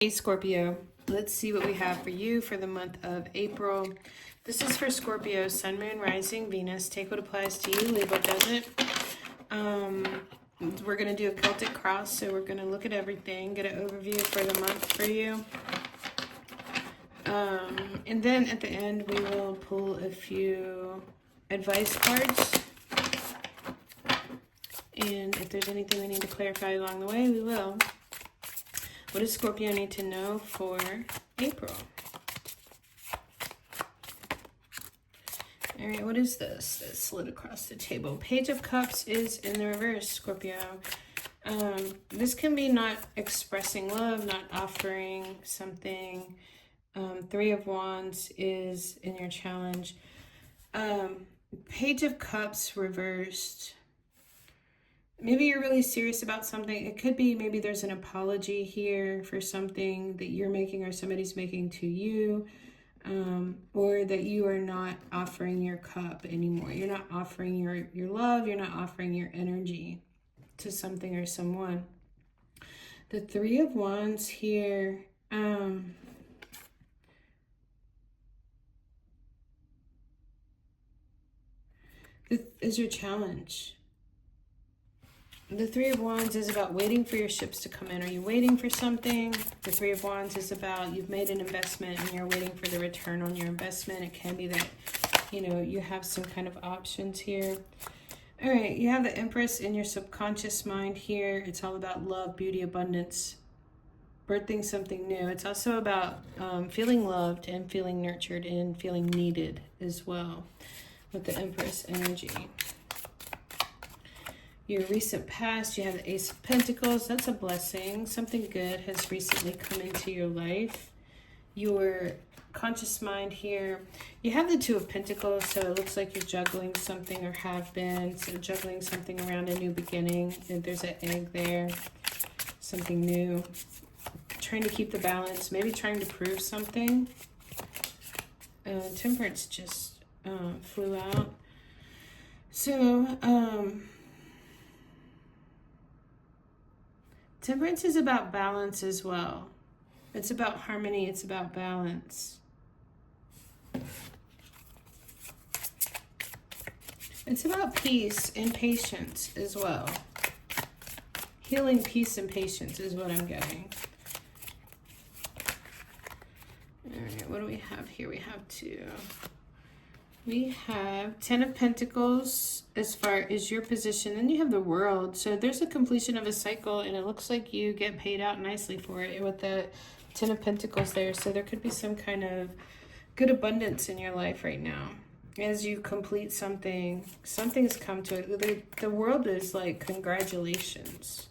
Hey Scorpio, let's see what we have for you for the month of April. This is for Scorpio, Sun, Moon, Rising, Venus. Take what applies to you, leave what doesn't. We're going to do a Celtic cross, so we're going to look at everything, get an overview for the month for you. And then at the end, we will pull a few advice cards. And if there's anything we need to clarify along the way, we will. What does Scorpio need to know for April? All right, what is this that slid across the table? Page of Cups is in the reverse, Scorpio. This can be not expressing love, not offering something. Three of Wands is in your challenge. Page of Cups reversed. Maybe you're really serious about something. It could be maybe there's an apology here for something that you're making or somebody's making to you, or that you are not offering your cup anymore. You're not offering your love. You're not offering your energy to something or someone. The Three of Wands here, is your challenge. The Three of Wands is about waiting for your ships to come in. Are you waiting for something? The Three of Wands is about you've made an investment and you're waiting for the return on your investment. It can be that, you have some kind of options here. All right, you have the Empress in your subconscious mind here. It's all about love, beauty, abundance, birthing something new. It's also about feeling loved and feeling nurtured and feeling needed as well with the Empress energy. Your recent past, you have the Ace of Pentacles. That's a blessing. Something good has recently come into your life. Your conscious mind here, you have the Two of Pentacles, so it looks like you're juggling something or have been. So juggling something around a new beginning. And there's an egg there, something new. Trying to keep the balance, maybe trying to prove something. Temperance just flew out. So, Temperance is about balance as well. It's about harmony. It's about balance. It's about peace and patience as well. Healing, peace, and patience is what I'm getting. All right, what do we have here? We have Ten of Pentacles as far as your position. Then you have the World. So there's a completion of a cycle, and it looks like you get paid out nicely for it with the Ten of Pentacles there. So there could be some kind of good abundance in your life right now. As you complete something, something's come to it. The World is like, congratulations.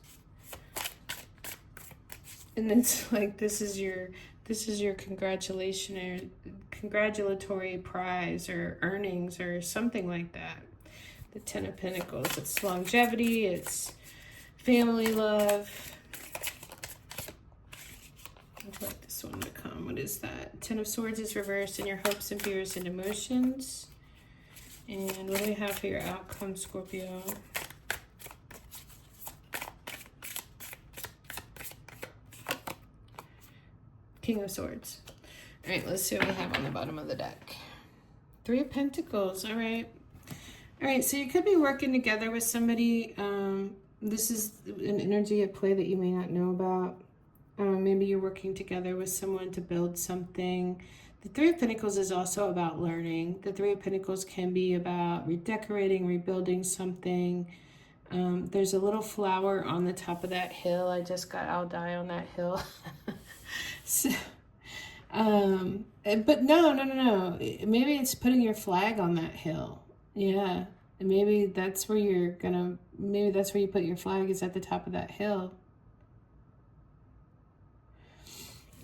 And it's like, this is your congratulatory prize or earnings or something like that. The Ten of Pentacles, it's longevity, it's family love. I'd like this one to come. What is that? Ten of Swords is reversed in your hopes and fears and emotions. And what do we have for your outcome, Scorpio? King of Swords. All right, let's see what we have on the bottom of the deck. Three of Pentacles. All right. All right, so you could be working together with somebody. This is an energy at play that you may not know about. Maybe you're working together with someone to build something. The Three of Pentacles is also about learning. The Three of Pentacles can be about redecorating, rebuilding something. There's a little flower on the top of that hill. I'll die on that hill. So, but no. Maybe it's putting your flag on that hill. Yeah. Maybe that's where you put your flag, is at the top of that hill.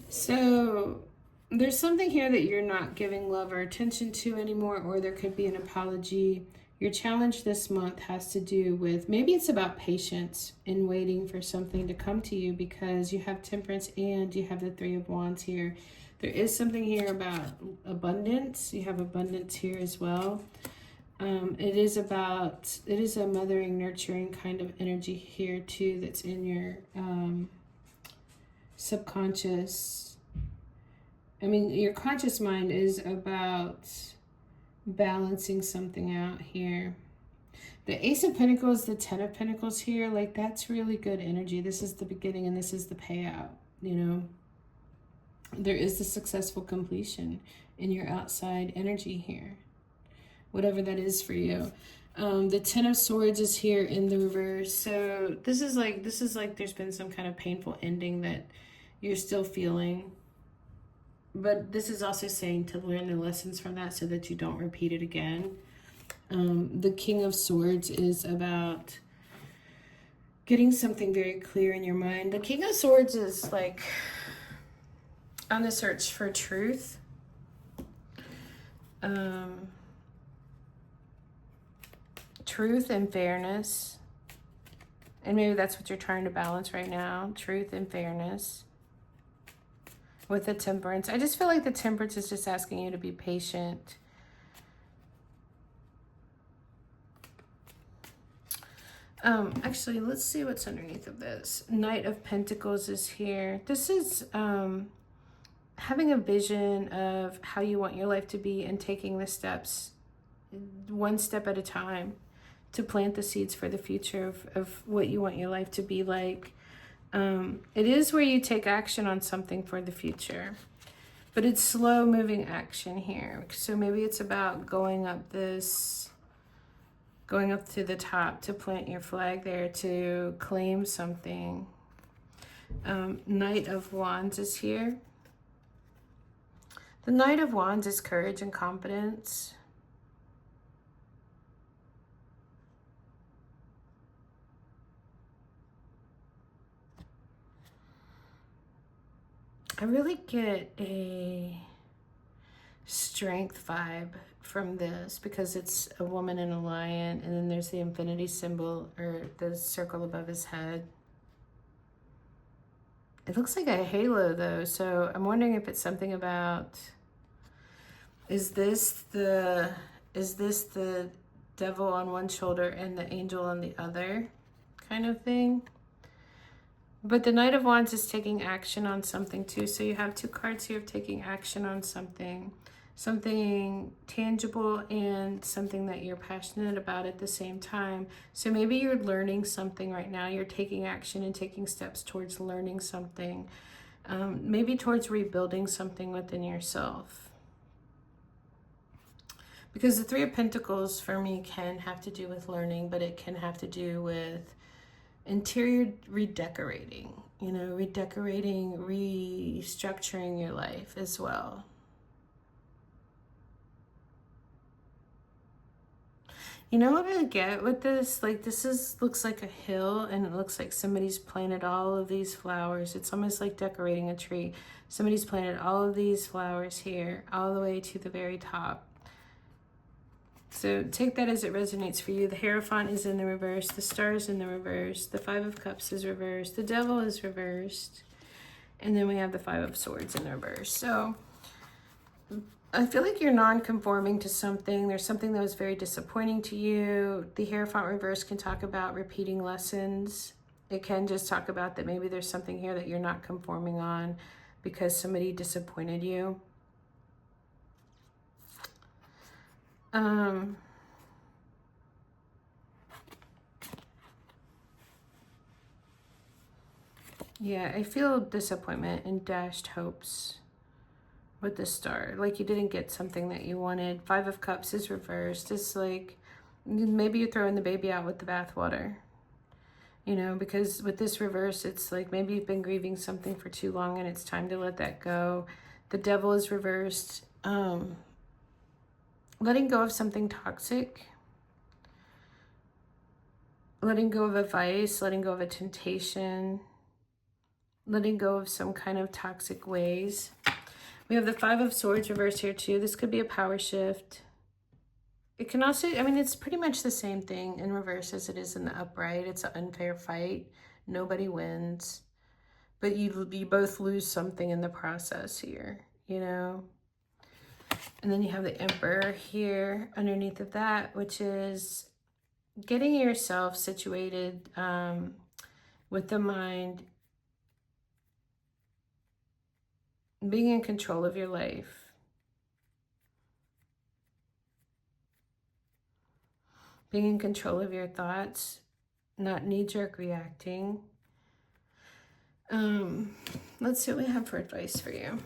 So there's something here that you're not giving love or attention to anymore, or there could be an apology. Your challenge this month has to do with, maybe it's about patience and waiting for something to come to you, because you have Temperance and you have the Three of Wands here. There is something here about abundance. You have abundance here as well. It is a mothering, nurturing kind of energy here too that's in your subconscious. I mean, your conscious mind is about balancing something out here. The Ace of Pentacles, the Ten of Pentacles here, like that's really good energy. This is the beginning and this is the payout, you know. There is the successful completion in your outside energy here, whatever that is for you. The Ten of Swords is here in the reverse. So this is like there's been some kind of painful ending that you're still feeling. But this is also saying to learn the lessons from that so that you don't repeat it again. The King of Swords is about getting something very clear in your mind. The King of Swords is like on the search for truth. Truth and fairness. And maybe that's what you're trying to balance right now. Truth and fairness. With the Temperance. I just feel like the Temperance is just asking you to be patient. Actually, let's see what's underneath of this. Knight of Pentacles is here. This is having a vision of how you want your life to be and taking the steps one step at a time to plant the seeds for the future of what you want your life to be like. It is where you take action on something for the future, but it's slow moving action here. So maybe it's about going up to the top to plant your flag there, to claim something. Knight of Wands is here. The Knight of Wands is courage and confidence. I really get a strength vibe from this because it's a woman and a lion, and then there's the infinity symbol or the circle above his head. It looks like a halo though, so I'm wondering if it's something about, is this the devil on one shoulder and the angel on the other kind of thing? But the Knight of Wands is taking action on something too. So you have two cards here of taking action on something. Something tangible and something that you're passionate about at the same time. So maybe you're learning something right now. You're taking action and taking steps towards learning something. Maybe towards rebuilding something within yourself. Because the Three of Pentacles for me can have to do with learning, but it can have to do with interior redecorating, you know, redecorating, restructuring your life as well. You know what I get with this? Like looks like a hill, and it looks like somebody's planted all of these flowers. It's almost like decorating a tree. Somebody's planted all of these flowers here, all the way to the very top. So take that as it resonates for you. The Hierophant is in the reverse. The Star is in the reverse. The Five of Cups is reversed. The Devil is reversed. And then we have the Five of Swords in the reverse. So I feel like you're non-conforming to something. There's something that was very disappointing to you. The Hierophant reverse can talk about repeating lessons. It can just talk about that maybe there's something here that you're not conforming on because somebody disappointed you. Yeah, I feel disappointment and dashed hopes with the Star. Like you didn't get something that you wanted. Five of Cups is reversed. It's like maybe you're throwing the baby out with the bathwater. You know, because with this reverse, it's like maybe you've been grieving something for too long and it's time to let that go. The Devil is reversed. Letting go of something toxic. Letting go of a vice, letting go of a temptation. Letting go of some kind of toxic ways. We have the Five of Swords reversed here too. This could be a power shift. It can also, I mean, it's pretty much the same thing in reverse as it is in the upright. It's an unfair fight. Nobody wins. But you both lose something in the process here, you know? And then you have the Emperor here underneath of that, which is getting yourself situated with the mind being in control of your life. Being in control of your thoughts, not knee-jerk reacting. Let's see what we have for advice for you.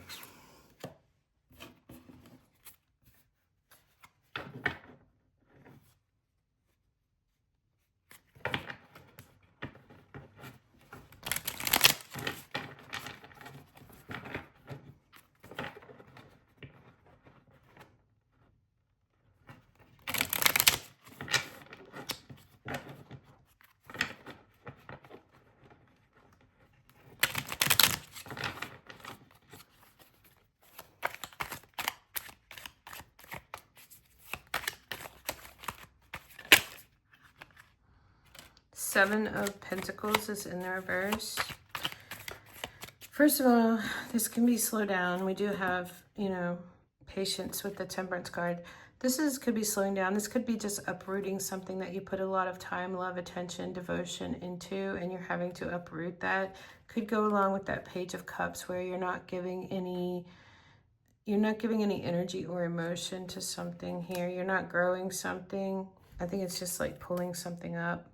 Seven of Pentacles is in the reverse. First of all, this can be slowed down. We do have, you know, patience with the Temperance card. Could be slowing down. This could be just uprooting something that you put a lot of time, love, attention, devotion into, and you're having to uproot that. Could go along with that Page of Cups where you're not giving any energy or emotion to something here. You're not growing something. I think it's just like pulling something up.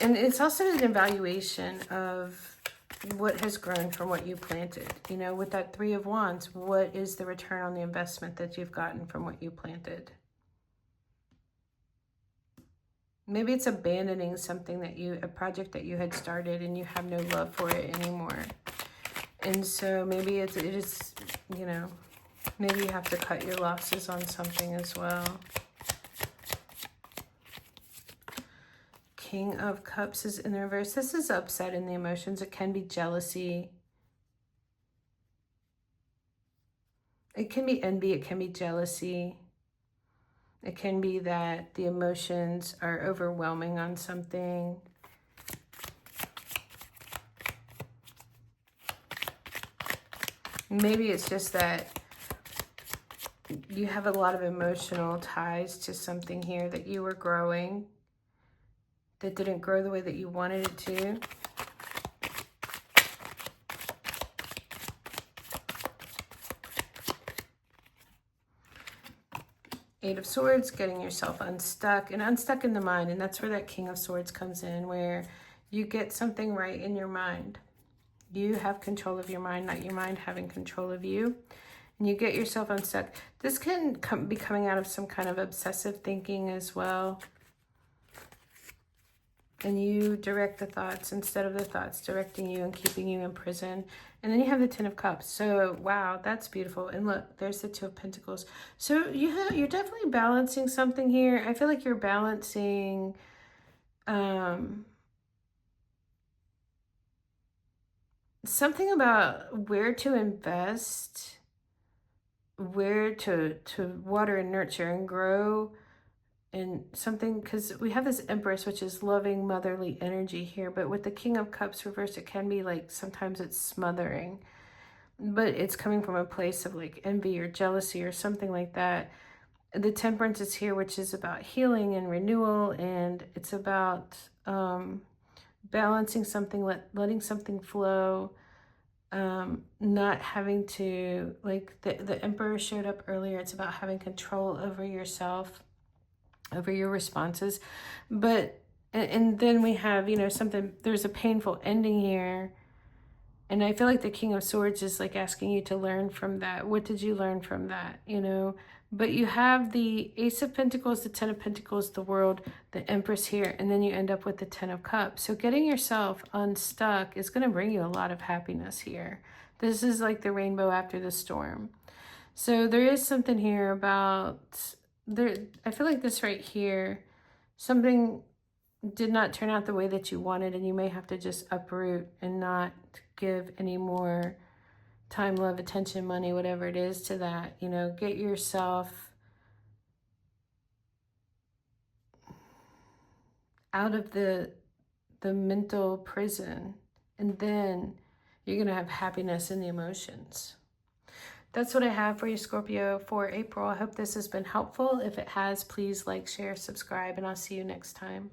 And it's also an evaluation of what has grown from what you planted. You know, with that Three of Wands, what is the return on the investment that you've gotten from what you planted? Maybe it's abandoning something a project that you had started and you have no love for it anymore. And so maybe it is, you know, maybe you have to cut your losses on something as well. King of Cups is in the reverse. This is upset in the emotions. It can be jealousy. It can be envy. It can be jealousy. It can be that the emotions are overwhelming on something. Maybe it's just that you have a lot of emotional ties to something here that you were growing, that didn't grow the way that you wanted it to. Eight of Swords, getting yourself unstuck and unstuck in the mind. And that's where that King of Swords comes in, where you get something right in your mind. You have control of your mind, not your mind having control of you. And you get yourself unstuck. This can be coming out of some kind of obsessive thinking as well. And you direct the thoughts instead of the thoughts directing you and keeping you in prison. And then you have the Ten of Cups. So, wow, that's beautiful. And look, there's the Two of Pentacles. So you're definitely balancing something here. I feel like you're balancing something about where to invest, where to water and nurture and grow. And something, because we have this Empress, which is loving motherly energy here, but with the King of Cups reversed, it can be like sometimes it's smothering, but it's coming from a place of like envy or jealousy or something like that. The Temperance is here, which is about healing and renewal, and it's about balancing something, letting something flow, not having to, like the Emperor showed up earlier. It's about having control over yourself, over your responses. But and then we have, you know, something, there's a painful ending here, and I feel like the King of Swords is like asking you to learn from that. What did you learn from that, you know? But you have the Ace of Pentacles, the Ten of Pentacles, the World, the Empress here, and then you end up with the Ten of Cups. So getting yourself unstuck is going to bring you a lot of happiness here. This is like the rainbow after the storm. So there is something here about I feel like this right here, something did not turn out the way that you wanted, and you may have to just uproot and not give any more time, love, attention, money, whatever it is to that. You know, get yourself out of the mental prison, and then you're going to have happiness in the emotions. That's what I have for you, Scorpio, for April. I hope this has been helpful. If it has, please like, share, subscribe, and I'll see you next time.